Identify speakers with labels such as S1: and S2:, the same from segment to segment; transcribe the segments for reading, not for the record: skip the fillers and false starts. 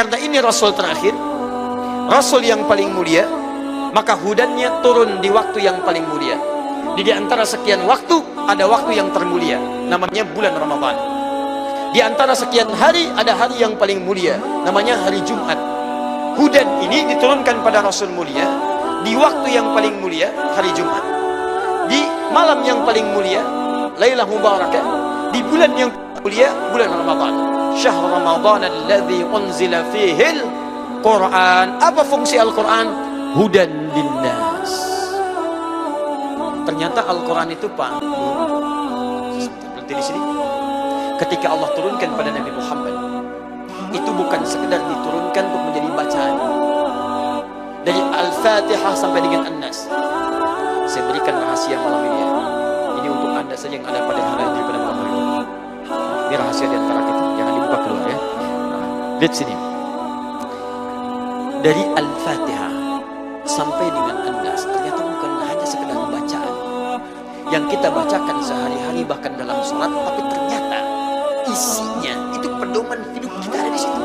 S1: Karena ini Rasul terakhir, Rasul yang paling mulia, maka hudannya turun di waktu yang paling mulia. Di antara sekian waktu, ada waktu yang termulia, namanya bulan Ramadan. Di antara sekian hari, ada hari yang paling mulia, namanya hari Jumat. Hudan ini diturunkan pada Rasul mulia, di waktu yang paling mulia, hari Jumat. Di malam yang paling mulia, Lailah Mubarakah. Di bulan yang mulia, bulan Ramadan. Syahr Ramadan alladzi unzila fihil Quran. Apa fungsi Al-Quran? Hudan linnas. Ternyata Al-Quran itu Pak, berhenti di sini. Ketika Allah turunkan pada Nabi Muhammad, itu bukan sekedar diturunkan untuk menjadi bacaan. Dari Al-Fatihah sampai dengan An-Nas. Saya berikan rahasia malam ini ya. Ini untuk Anda saja yang ada pada hari ini, pada malam hari ini. Ini rahasia di antara kita, jangan dibuka keluar ya. Lihat sini. Dari Al-Fatihah sampai dengan An-Nas, ternyata bukan hanya sekedar bacaan yang kita bacakan sehari-hari bahkan dalam sholat, tapi ternyata isinya itu pedoman hidup kita ada di situ.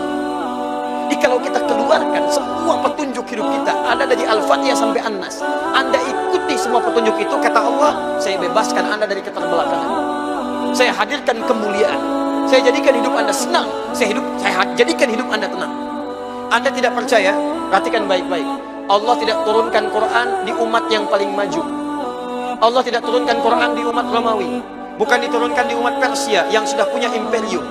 S1: Jadi kalau kita keluarkan semua petunjuk hidup kita ada dari Al-Fatihah sampai An-Nas, Anda ikuti semua petunjuk itu, kata Allah, saya bebaskan Anda dari keterbelakangan. Saya hadirkan kemuliaan. Saya jadikan hidup Anda senang. Saya jadikan hidup Anda tenang. Anda tidak percaya? Perhatikan baik-baik. Allah tidak turunkan Quran di umat yang paling maju. Allah tidak turunkan Quran di umat Romawi. Bukan diturunkan di umat Persia yang sudah punya imperium.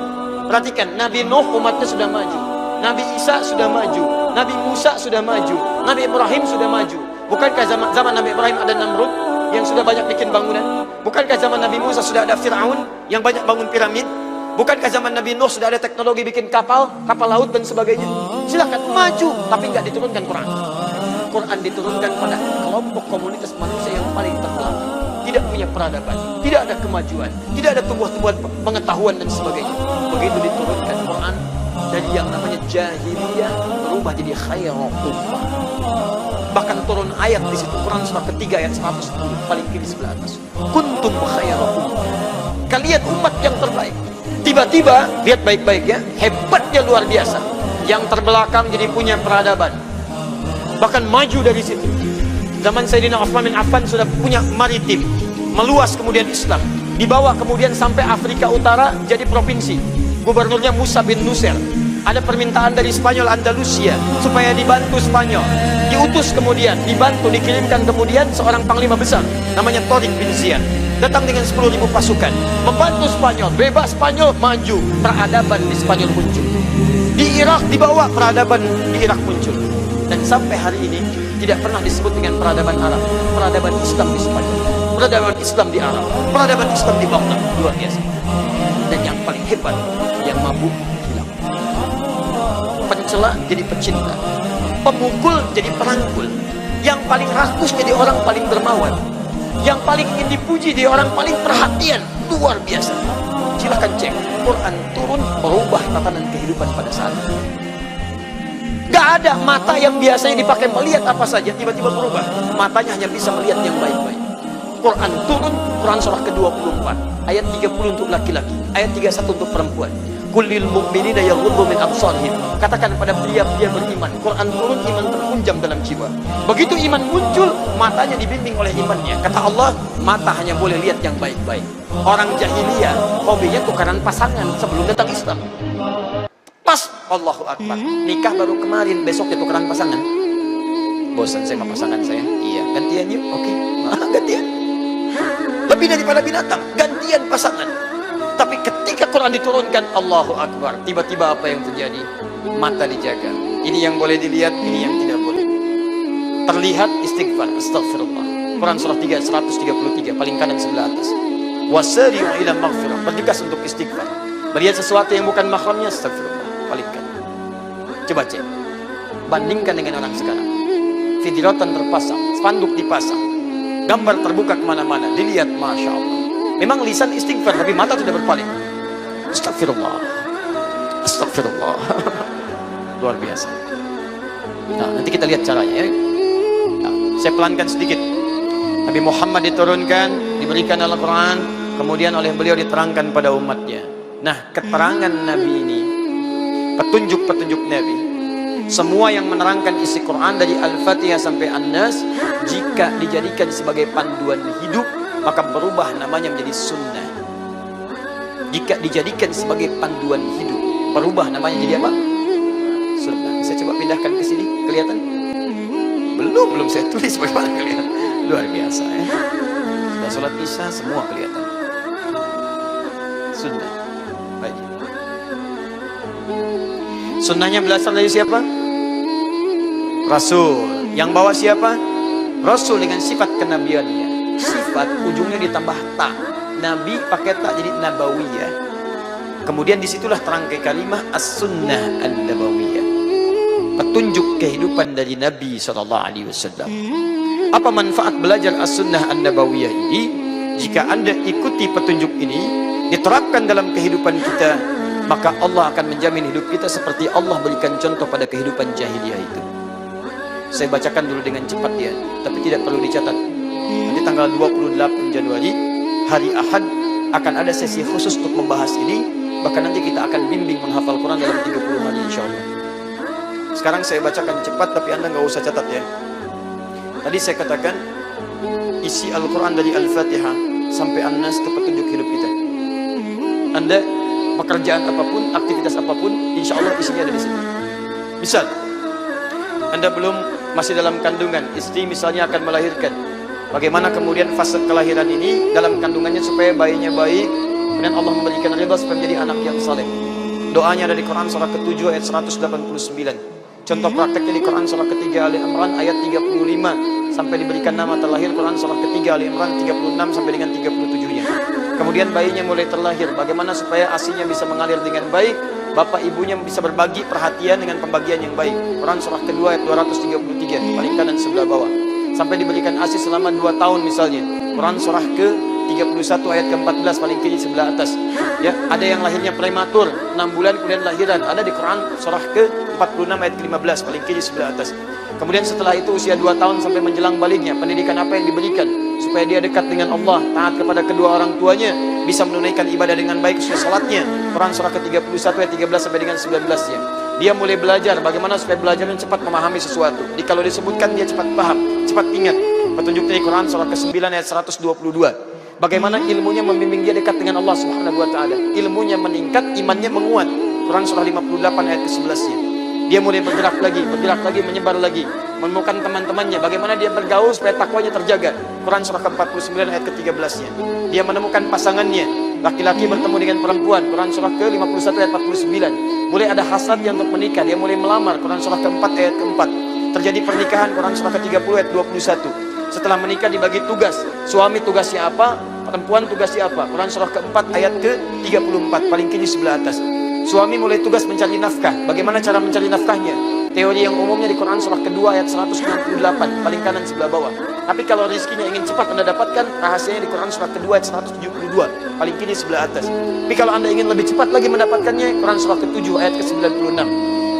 S1: Perhatikan, Nabi Nuh umatnya sudah maju. Nabi Isa sudah maju. Nabi Musa sudah maju. Nabi Ibrahim sudah maju. Bukankah zaman Nabi Ibrahim ada Namrud yang sudah banyak bikin bangunan? Bukankah zaman Nabi Musa sudah ada Fir'aun yang banyak bangun piramid? Bukankah zaman Nabi Nuh sudah ada teknologi bikin kapal laut dan sebagainya? Silakan maju, tapi nggak diturunkan Quran. Quran diturunkan pada kelompok komunitas manusia yang paling terbelakang, tidak punya peradaban, tidak ada kemajuan, tidak ada tumbuh-tumbuhan pengetahuan dan sebagainya. Begitu diturunkan Quran, dari yang namanya jahiliyah berubah jadi khairul ummah. Bahkan turun ayat di situ, Quran surah ketiga ayat 110 paling kiri sebelah atas. Kuntum khairul ummah. Kalian umat yang terbaik. Tiba-tiba, lihat baik-baik ya, hebatnya luar biasa. Yang terbelakang jadi punya peradaban, bahkan maju dari situ. Zaman Sayyidina Utsman bin Affan sudah punya maritim, meluas kemudian Islam, dibawa kemudian sampai Afrika Utara jadi provinsi. Gubernurnya Musa bin Nusair. Ada permintaan dari Spanyol Andalusia supaya dibantu Spanyol. Diutus kemudian, dibantu, dikirimkan kemudian seorang panglima besar namanya Tariq bin Ziyad. Datang dengan 10.000 pasukan, membantu Spanyol, bebas Spanyol, maju. Peradaban di Spanyol muncul. Di Irak dibawa, peradaban di Irak muncul. Dan sampai hari ini tidak pernah disebut dengan peradaban Arab. Peradaban Islam di Spanyol, peradaban Islam di Arab, peradaban Islam di Baghdad. Luar biasa. Dan yang paling hebat, yang mabuk hilang. Pencela jadi pecinta, pemukul jadi perangkul, yang paling rakus jadi orang paling dermawan, yang paling ingin dipuji dia orang paling perhatian. Luar biasa. Silahkan cek, Quran turun merubah tatanan kehidupan pada saat itu. Gak ada mata yang biasanya dipakai melihat apa saja tiba-tiba berubah. Matanya hanya bisa melihat yang baik-baik. Quran turun, Quran surah ke-24 ayat 30 untuk laki-laki, ayat 31 untuk perempuan. Kullil mu'minina yaghuddu min absarihim. Katakan pada pria-pria beriman, Quran turun, iman terpunjam dalam jiwa. Begitu iman muncul, matanya dibimbing oleh imannya. Kata Allah, mata hanya boleh lihat yang baik-baik. Orang jahiliyah hobinya tukaran pasangan sebelum datang Islam. Pas Allahu Akbar, nikah baru kemarin, besoknya tukaran pasangan. Bosan saya sama pasangan saya. Iya, gantian yuk. Oke, gantian. Lebih daripada binatang, gantian pasangan. Tapi ketika Quran diturunkan, Allahu Akbar, tiba-tiba apa yang terjadi? Mata dijaga. Ini yang boleh dilihat, ini yang tidak boleh. Terlihat istighfar, astagfirullah. Quran surah 3, 133, paling kanan sebelah atas. Wasari'u ila maghfirah, bergegas untuk istighfar. Melihat sesuatu yang bukan mahramnya, astagfirullah, paling kanan. Coba cek, bandingkan dengan orang sekarang. Videotan terpasang, spanduk dipasang, gambar terbuka kemana-mana, dilihat, Masya Allah. Memang lisan istighfar, tapi mata sudah berpaling. Astagfirullah, astagfirullah. Luar biasa. Nah, nanti kita lihat caranya ya. Nah, saya pelankan sedikit. Nabi Muhammad diturunkan, diberikan Al-Quran, kemudian oleh beliau diterangkan pada umatnya. Nah, keterangan Nabi ini, petunjuk-petunjuk Nabi, Semua yang menerangkan isi Quran dari Al-Fatihah sampai An-Nas, jika dijadikan sebagai panduan hidup, maka berubah namanya menjadi sunnah. Jika dijadikan sebagai panduan hidup, berubah namanya jadi apa? Sunnah. Saya coba pindahkan ke sini, kelihatan? Belum saya tulis, bagaimana kelihatan? Luar biasa ya. Sudah sholat isya semua kelihatan. Sunnah. Baik. Sunnahnya berasal dari siapa? Rasul. Yang bawa siapa? Rasul dengan sifat kenabiannya. Sifat ujungnya ditambah ta. Nabi pakai ta jadi nabawiyah. Kemudian disitulah terangkai kalimah as-sunnah an-nabawiyah. Petunjuk kehidupan dari Nabi SAW. Apa manfaat belajar as-sunnah an-nabawiyah ini? Jika Anda ikuti petunjuk ini, diterapkan dalam kehidupan kita, maka Allah akan menjamin hidup kita seperti Allah berikan contoh pada kehidupan jahiliyah itu. Saya bacakan dulu dengan cepat ya, tapi tidak perlu dicatat. Nanti tanggal 28 Januari, hari Ahad, akan ada sesi khusus untuk membahas ini. Bahkan nanti kita akan bimbing menghafal Quran dalam 30 hari insya Allah. Sekarang saya bacakan cepat, tapi Anda nggak usah catat ya. Tadi saya katakan, isi Al-Quran dari Al-Fatihah sampai An-Nas itu petunjuk hidup kita. Anda pekerjaan apapun, aktivitas apapun, insya Allah isinya ada di sini. Misal, Anda masih dalam kandungan, istri misalnya akan melahirkan. Bagaimana kemudian fase kelahiran ini dalam kandungannya supaya bayinya baik, kemudian Allah memberikan ridha supaya menjadi anak yang saleh. Doanya ada di Quran surah ke-7 ayat 189. Contoh prakteknya di Quran surah ke-3 Ali Imran ayat 35 sampai diberikan nama terlahir. Quran surah ke-3 Ali Imran 36 sampai dengan 37-nya. Kemudian bayinya mulai terlahir, bagaimana supaya ASINya bisa mengalir dengan baik, bapak ibunya bisa berbagi perhatian dengan pembagian yang baik. Quran surah kedua ayat 233 paling kanan sebelah bawah. Sampai diberikan ASI selama 2 tahun misalnya. Quran surah ke-31 ayat ke-14 paling kiri sebelah atas. Ya, ada yang lahirnya prematur 6 bulan kemudian lahiran, ada di Quran surah ke-46 ayat ke-15 paling kiri sebelah atas. Kemudian setelah itu usia 2 tahun sampai menjelang baliknya, pendidikan apa yang diberikan supaya dia dekat dengan Allah, taat kepada kedua orang tuanya, bisa menunaikan ibadah dengan baik sesuai salatnya. Quran surah ke-31 ayat 13 sampai dengan 19-nya. Dia mulai belajar bagaimana supaya belajarnya cepat memahami sesuatu. Kalau disebutkan dia cepat paham, cepat ingat. Petunjuk dari Quran surah ke-9 ayat 122. Bagaimana ilmunya membimbing dia dekat dengan Allah Subhanahu wa taala. Ilmunya meningkat, imannya menguat. Quran surah 58 ayat ke-11-nya. Dia mulai bergerak lagi, menyebar lagi, menemukan teman-temannya, bagaimana dia bergaul supaya takwanya terjaga. Quran surah ke-49 ayat ke-13-nya. Dia menemukan pasangannya, laki-laki bertemu dengan perempuan. Quran surah ke-51 ayat 49. Mulai ada hasrat yang untuk menikah, dia mulai melamar. Quran surah ke-4 ayat ke-4. Terjadi pernikahan. Quran surah ke-30 ayat 21. Setelah menikah dibagi tugas, suami tugasnya apa, perempuan tugasnya apa. Quran surah ke-4 ayat ke-34 paling kiri sebelah atas. Suami mulai tugas mencari nafkah. Bagaimana cara mencari nafkahnya? Teori yang umumnya di Quran surah kedua ayat 198 paling kanan sebelah bawah. Tapi kalau rezekinya ingin cepat Anda dapatkan, rahasianya di Quran surah kedua ayat 172 paling kiri sebelah atas. Tapi kalau Anda ingin lebih cepat lagi mendapatkannya, Quran surah ke-7 ayat ke-96.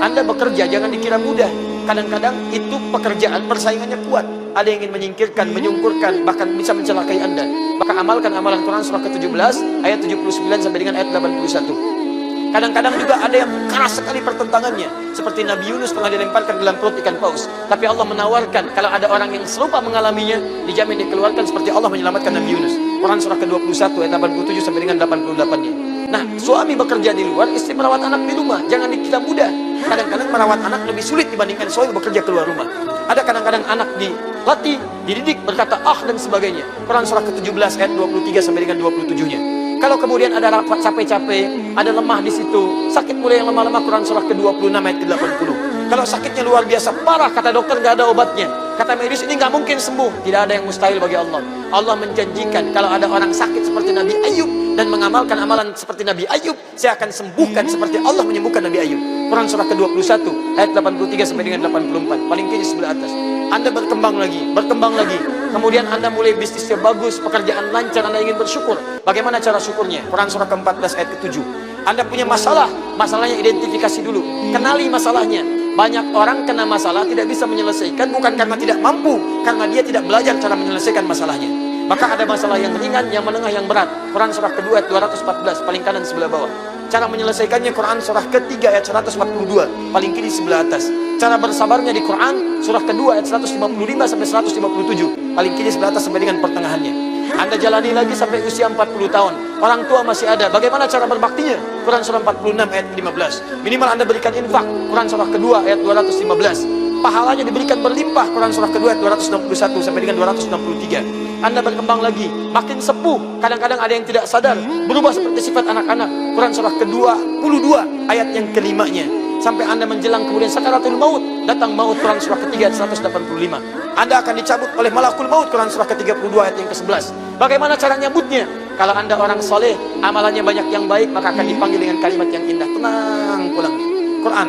S1: Anda bekerja jangan dikira mudah. Kadang-kadang itu pekerjaan persaingannya kuat. Ada yang ingin menyingkirkan, menyungkurkan, bahkan bisa mencelakai Anda. Maka amalkan amalan Quran surah ke-17 ayat 79 sampai dengan ayat 81. Kadang-kadang juga ada yang keras sekali pertentangannya, seperti Nabi Yunus pernah dilemparkan dalam perut ikan paus. Tapi Allah menawarkan kalau ada orang yang serupa mengalaminya, dijamin dikeluarkan seperti Allah menyelamatkan Nabi Yunus. Quran surah ke-21 ayat 87 sampai dengan 88-nya. Nah, suami bekerja di luar, istri merawat anak di rumah. Jangan dikira mudah. Kadang-kadang merawat anak lebih sulit dibandingkan suami bekerja keluar rumah. Ada kadang-kadang anak dilatih, dididik, berkata dan sebagainya. Quran surah ke-17 ayat 23 sampai dengan 27-nya. Kalau kemudian ada capek-capek, ada lemah di situ, sakit mulai yang lemah-lemah, Quran surah ke-26 ayat ke-80. Kalau sakitnya luar biasa parah, kata dokter nggak ada obatnya, kata medis ini nggak mungkin sembuh, tidak ada yang mustahil bagi Allah. Allah menjanjikan kalau ada orang sakit seperti Nabi Ayub dan mengamalkan amalan seperti Nabi Ayub, saya akan sembuhkan seperti Allah menyembuhkan Nabi Ayub. Quran surah ke-21 ayat 83 sampai dengan 84 paling kiri sebelah atas. Anda berkembang lagi, kemudian Anda mulai bisnisnya bagus, pekerjaan lancar, Anda ingin bersyukur. Bagaimana cara syukurnya? Quran surah ke-14 ayat ke-7. Anda punya masalahnya identifikasi dulu, kenali masalahnya. Banyak orang kena masalah tidak bisa menyelesaikan, bukan karena tidak mampu, karena dia tidak belajar cara menyelesaikan masalahnya. Maka ada masalah yang ringan, yang menengah, yang berat. Quran surah kedua ayat 214 paling kanan sebelah bawah. Cara menyelesaikannya Quran surah ketiga ayat 142, paling kiri sebelah atas. Cara bersabarnya di Quran surah kedua ayat 155 sampai 157, paling kiri sebelah atas sampai dengan pertengahannya. Anda jalani lagi sampai usia 40 tahun. Orang tua masih ada. Bagaimana cara berbaktinya? Quran surah 46 ayat 15. Minimal Anda berikan infak. Quran surah kedua ayat 215. Pahalanya diberikan berlimpah. Quran surah kedua ayat 261 sampai dengan 263. Anda berkembang lagi, makin sepuh. Kadang-kadang ada yang tidak sadar, berubah seperti sifat anak-anak. Quran surah ke-22 ayat yang kelimanya. Sampai Anda menjelang kemudian sakaratul maut, datang maut. Quran surah ketiga ayat 185. Anda akan dicabut oleh malakul maut. Quran surah ke-32 ayat yang ke-11. Bagaimana cara nyambutnya? Kalau Anda orang soleh, amalannya banyak yang baik, maka akan dipanggil dengan kalimat yang indah. Tenang pulang. Quran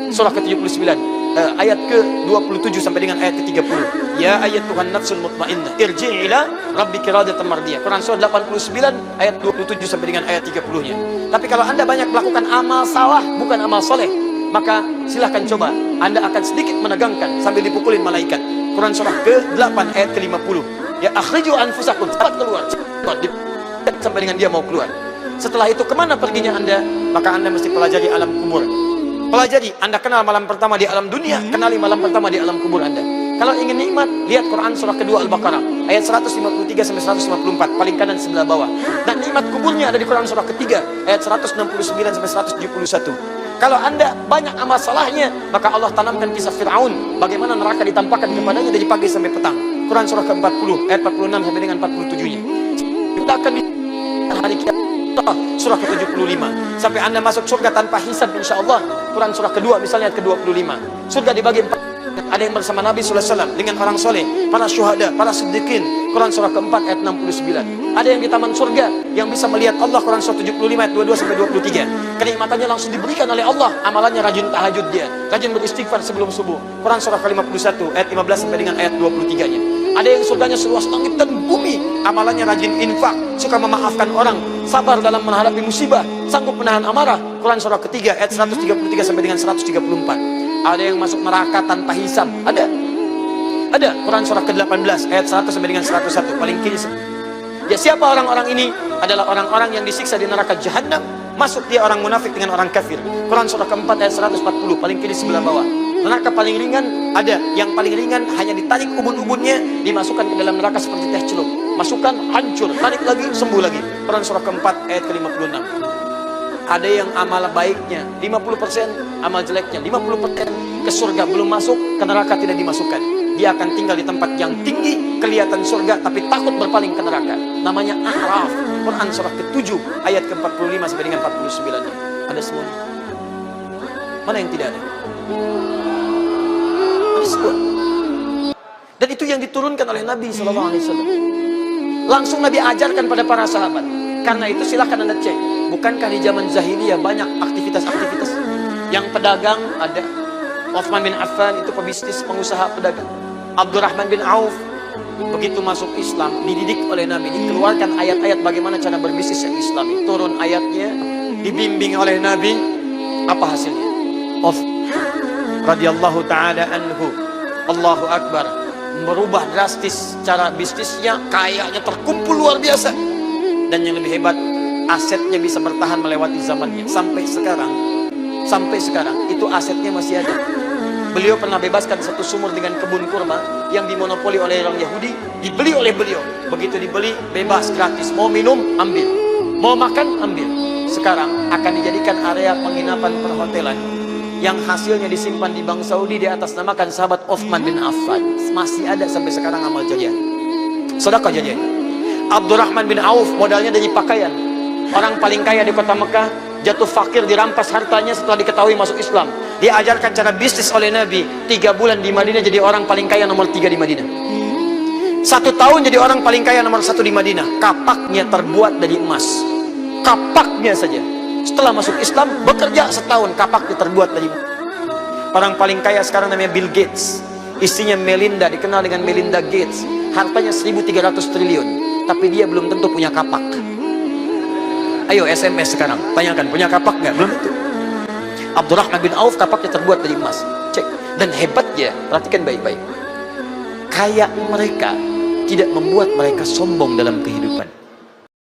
S1: surah ke-79 ayat ke-27 sampai dengan ayat ke-30. Ya ayat Tuhan nafsul mutmainnah irji'i ila rabbiki radiyatan mardiyah. Quran surah 89 ayat 27 sampai dengan ayat 30-nya. Tapi kalau Anda banyak melakukan amal salah, bukan amal soleh, maka silahkan coba. Anda akan sedikit menegangkan sambil dipukulin malaikat. Quran surah ke-8 ayat ke-50. Ya akhriju anfusakum, cepat keluar, sampai dengan dia mau keluar. Setelah itu kemana perginya Anda? Maka Anda mesti pelajari alam kubur. Pelajari, Anda kenal malam pertama di alam dunia, kenali malam pertama di alam kubur Anda. Kalau ingin nikmat, lihat Quran surah kedua Al-Baqarah ayat 153 sampai 154, paling kanan sebelah bawah. Dan nikmat kuburnya ada di Quran surah ketiga ayat 169 sampai 171. Kalau Anda banyak amal salahnya, maka Allah tanamkan kisah Fir'aun, bagaimana neraka ditampakkan kepadanya dari pagi sampai petang. Quran surah ke-40 ayat 46 sampai dengan 47-nya. Kita akan di hari kiamat surah ke-75 sampai Anda masuk surga tanpa hisab insyaallah. Quran surah kedua misalnya ayat ke-25. Surga dibagi empat. Ada yang bersama Nabi sallallahu alaihi wasallam dengan orang soleh, para syuhada, para siddiqin. Quran surah ke-4 ayat 69. Ada yang di taman surga yang bisa melihat Allah. Quran surah 75 ayat 22 sampai 23. Kenikmatannya langsung diberikan oleh Allah. Amalannya rajin tahajud dia, rajin beristighfar sebelum subuh. Quran surah ke-51 ayat 15 sampai dengan ayat 23-nya. Ada yang surganya seluas langit dan bumi, amalannya rajin infak, suka memaafkan orang, sabar dalam menghadapi musibah, sanggup menahan amarah. Quran surah ketiga ayat 133 sampai dengan 134. Ada yang masuk neraka tanpa hisab, ada. Quran surah ke-18 ayat 100 sampai dengan 101, paling kiri. Ya, siapa orang-orang ini? Adalah orang-orang yang disiksa di neraka jahanam. Masuk dia orang munafik dengan orang kafir. Quran surah ke-4 ayat 140, paling kiri sebelah bawah. Neraka paling ringan, ada yang paling ringan hanya ditarik ubun-ubunnya, dimasukkan ke dalam neraka seperti teh celup. Masukkan, hancur, tarik lagi, sembuh lagi. Quran surah ke-4 ayat ke-56. Ada yang amal baiknya 50%, amal jeleknya 50%. Ke surga belum masuk, ke neraka tidak dimasukkan. Dia akan tinggal di tempat yang tinggi, kelihatan surga tapi takut berpaling ke neraka. Namanya A'raf. Quran surah ke-7 ayat ke-45 sampai dengan 49-nya. Ada semuanya. Mana yang tidak ada? Ada semua. Dan itu yang diturunkan oleh Nabi SAW. Langsung Nabi ajarkan pada para sahabat. Karena itu silahkan Anda cek. Bukankah di zaman jahiliyah banyak aktivitas-aktivitas? Yang pedagang ada. Uthman bin Affan itu pebisnis, pengusaha pedagang. Abdurrahman bin Auf begitu masuk Islam, dididik oleh Nabi, dikeluarkan ayat-ayat bagaimana cara berbisnis yang Islami. Turun ayatnya, dibimbing oleh Nabi. Apa hasilnya? Radhiyallahu ta'ala anhu, Allahu Akbar, merubah drastis cara bisnisnya, kayanya terkumpul luar biasa. Dan yang lebih hebat, asetnya bisa bertahan melewati zamannya. Sampai sekarang itu asetnya masih ada. Beliau pernah bebaskan satu sumur dengan kebun kurma yang dimonopoli oleh orang Yahudi, dibeli oleh beliau. Begitu dibeli, bebas, gratis. Mau minum, ambil. Mau makan, ambil. Sekarang akan dijadikan area penginapan perhotelan yang hasilnya disimpan di Bank Saudi, di atas namakan sahabat Uthman bin Affan. Masih ada sampai sekarang amal jariah. Sedekah jariah. Abdurrahman bin Auf modalnya dari pakaian. Orang paling kaya di kota Mekah, jatuh fakir, dirampas hartanya setelah diketahui masuk Islam. Dia ajarkan cara bisnis oleh Nabi. 3 bulan di Madinah jadi orang paling kaya nomor 3 di Madinah. 1 tahun jadi orang paling kaya nomor 1 di Madinah. Kapaknya terbuat dari emas. Kapaknya saja. Setelah masuk Islam, bekerja setahun, kapaknya terbuat dari emas. Orang paling kaya sekarang namanya Bill Gates. Istrinya Melinda, dikenal dengan Melinda Gates. Hartanya 1.300 triliun. Tapi dia belum tentu punya kapak. Ayo SMS sekarang, tanyakan punya kapak nggak? Belum tentu. Abdurrahman bin Auf kapaknya terbuat dari emas. Cek. Dan hebatnya, perhatikan baik-baik. Kaya mereka tidak membuat mereka sombong dalam kehidupan.